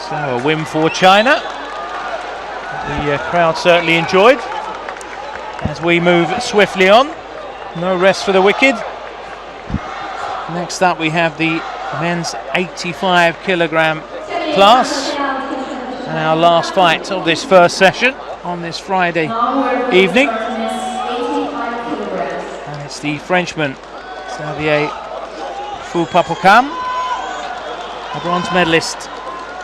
So a win for China. The crowd certainly enjoyed. As we move swiftly on, no rest for the wicked. Next up we have the men's 85 kilogram class. And our last fight of this first session on this Friday evening. And it's the Frenchman, Xavier Fou-Papokam, a bronze medalist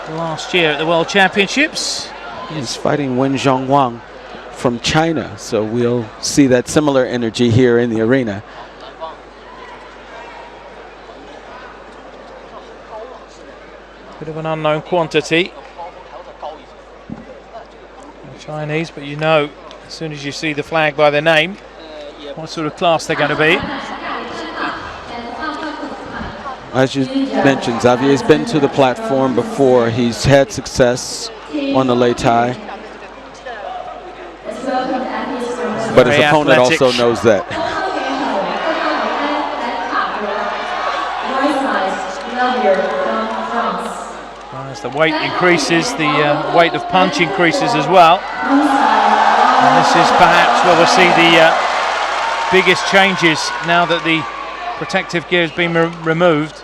last year at the World Championships. He's fighting Wen Zhongwang from China, so we'll see that similar energy here in the arena. Bit of an unknown quantity, Chinese, but you know as soon as you see the flag by their name what sort of class they're going to be. As you mentioned, Xavier's been to the platform before. He's had success on the Lei Tai, but his opponent also knows that. As the weight increases, the weight of punch increases as well. And this is perhaps where we'll see the biggest changes now that the protective gear has been removed.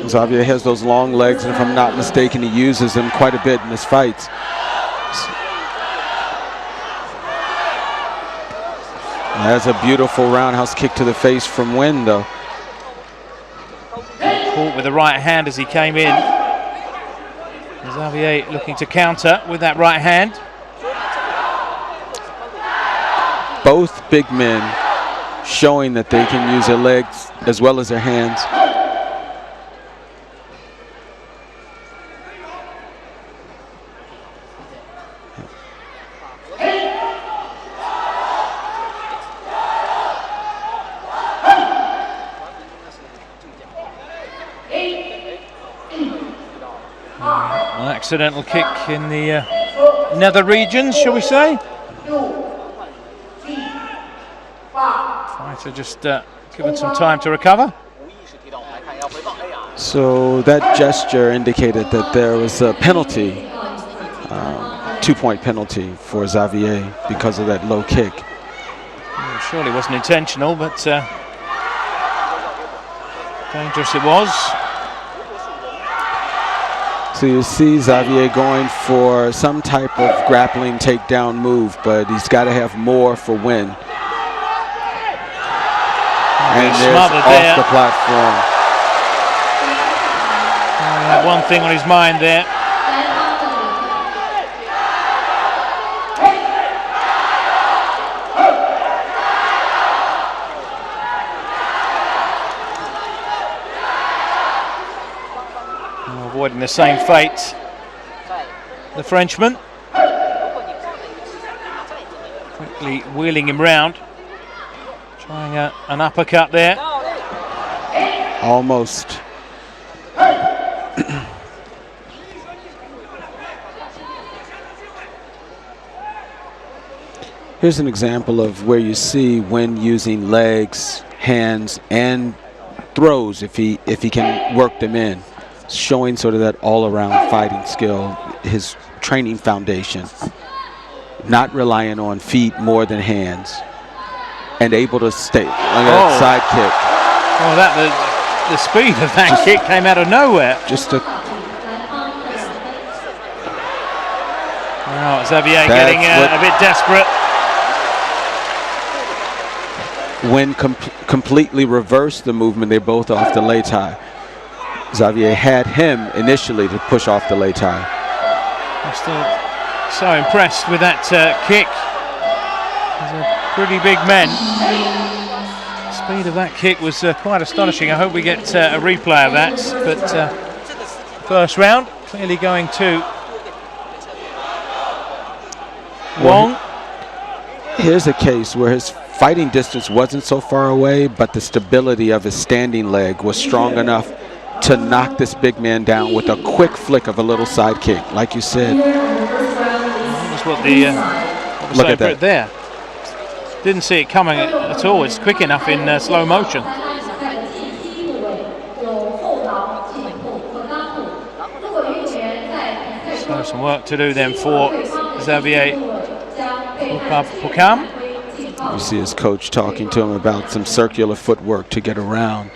Xavier has those long legs, and if I'm not mistaken, he uses them quite a bit in his fights. That's a beautiful roundhouse kick to the face from Wen, though. Caught with the right hand as he came in. Xavier looking to counter with that right hand. Both big men showing that they can use their legs as well as their hands. An accidental kick in the nether regions, shall we say? Fighter just given some time to recover. So that gesture indicated that there was a penalty, 2-point penalty for Xavier because of that low kick. Surely wasn't intentional, but dangerous it was. So you see Xavier going for some type of grappling takedown move, but he's got to have more for Wen. And there's off the platform. One thing on his mind there. Avoiding the same fate, the Frenchman. Quickly wheeling him round. Trying an uppercut there. Almost. Here's an example of where you see when using legs, hands, and throws if he can work them in. Showing sort of that all-around fighting skill, his training foundation. Not relying on feet more than hands. And able to stay. Look at that side kick. Oh, the speed of that kick came out of nowhere. Just a. Oh, Xavier getting a bit desperate. When completely reversed the movement, they're both off the Lei Tai. Xavier had him initially to push off the Lei Tai. I'm still so impressed with that kick. He's a pretty big man. The speed of that kick was quite astonishing. I hope we get a replay of that. But first round clearly going to Wong. Here's a case where his fighting distance wasn't so far away, but the stability of his standing leg was strong enough to knock this big man down with a quick flick of a little side kick, like you said. That's what the look at that there. Didn't see it coming at all. It's quick enough in slow motion. So some work to do then for Xavier Pukam. You see his coach talking to him about some circular footwork to get around.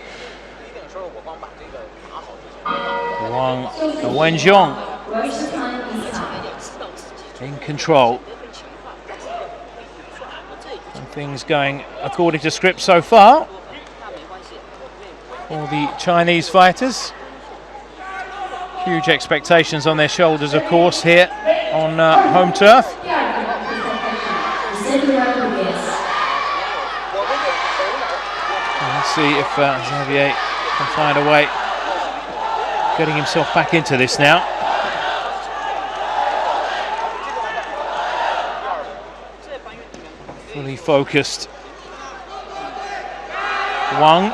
Wenjong in control. And things going according to script so far for the Chinese fighters. Huge expectations on their shoulders, of course, here on home turf. Let's see if Xavier can find a way getting himself back into this now. Fully focused. Wang.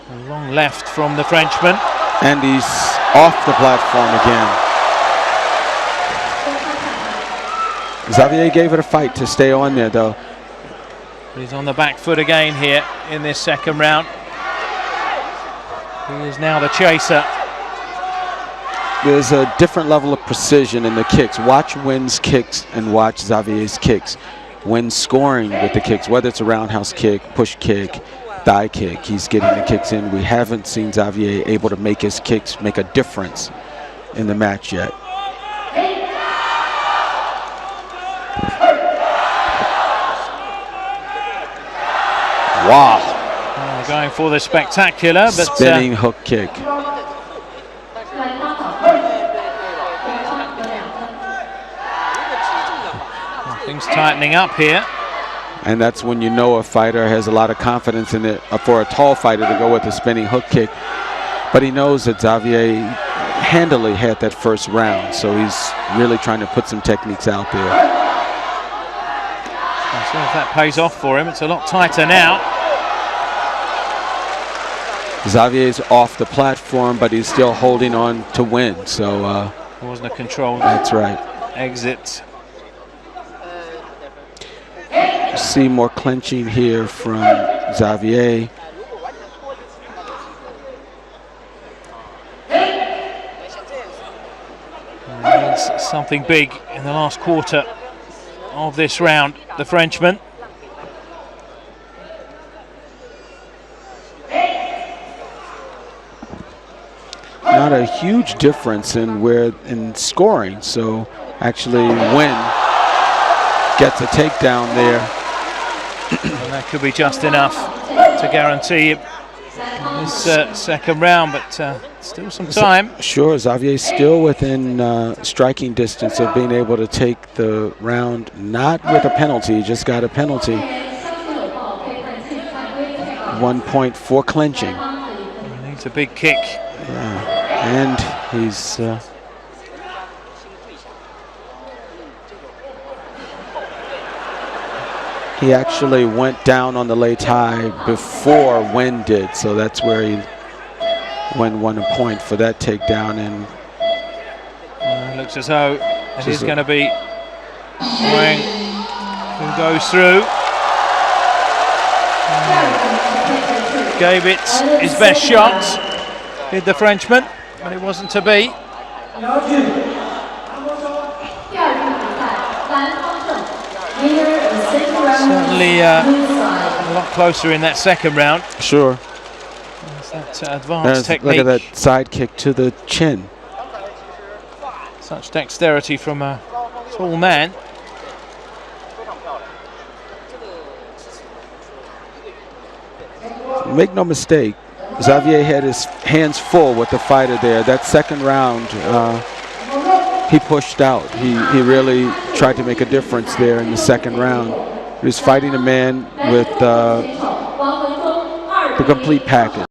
A long left from the Frenchman. And he's off the platform again. Xavier gave it a fight to stay on there, though. He's on the back foot again here in this second round. He is now the chaser. There's a different level of precision in the kicks. Watch Nguyen's kicks and watch Xavier's kicks. Nguyen scoring with the kicks, whether it's a roundhouse kick, push kick, thigh kick, he's getting the kicks in. We haven't seen Xavier able to make his kicks make a difference in the match yet. Wow. Oh, going for the spectacular, but spinning hook kick. Things tightening up here. And that's when you know a fighter has a lot of confidence in it, for a tall fighter to go with a spinning hook kick. But he knows that Xavier handily had that first round, so he's really trying to put some techniques out there. Let's see if that pays off for him. It's a lot tighter now. Xavier's off the platform, but he's still holding on to win. So it wasn't a controlled that's right. Exit. See more clenching here from Xavier. Needs something big in the last quarter of this round, the Frenchman. Not a huge difference in scoring, so actually Nguyen gets a takedown there. And that could be just enough to guarantee this second round, but still some time. Sure, Xavier's still within striking distance of being able to take the round, not with a penalty, just got a penalty. 1 point for clenching. He needs a big kick. Yeah. And he's he actually went down on the Lei Tai before Nguyen did, so that's where Nguyen won a point for that takedown. And looks as though it is going to be Nguyen who goes through. Gave it his best shot, did the Frenchman, but it wasn't to be. Certainly a lot closer in that second round. Sure. There's that advanced technique. Look at that side kick to the chin. Such dexterity from a tall man. Make no mistake, Xavier had his hands full with the fighter there. That second round, he pushed out. He really tried to make a difference there in the second round. He was fighting a man with the complete package.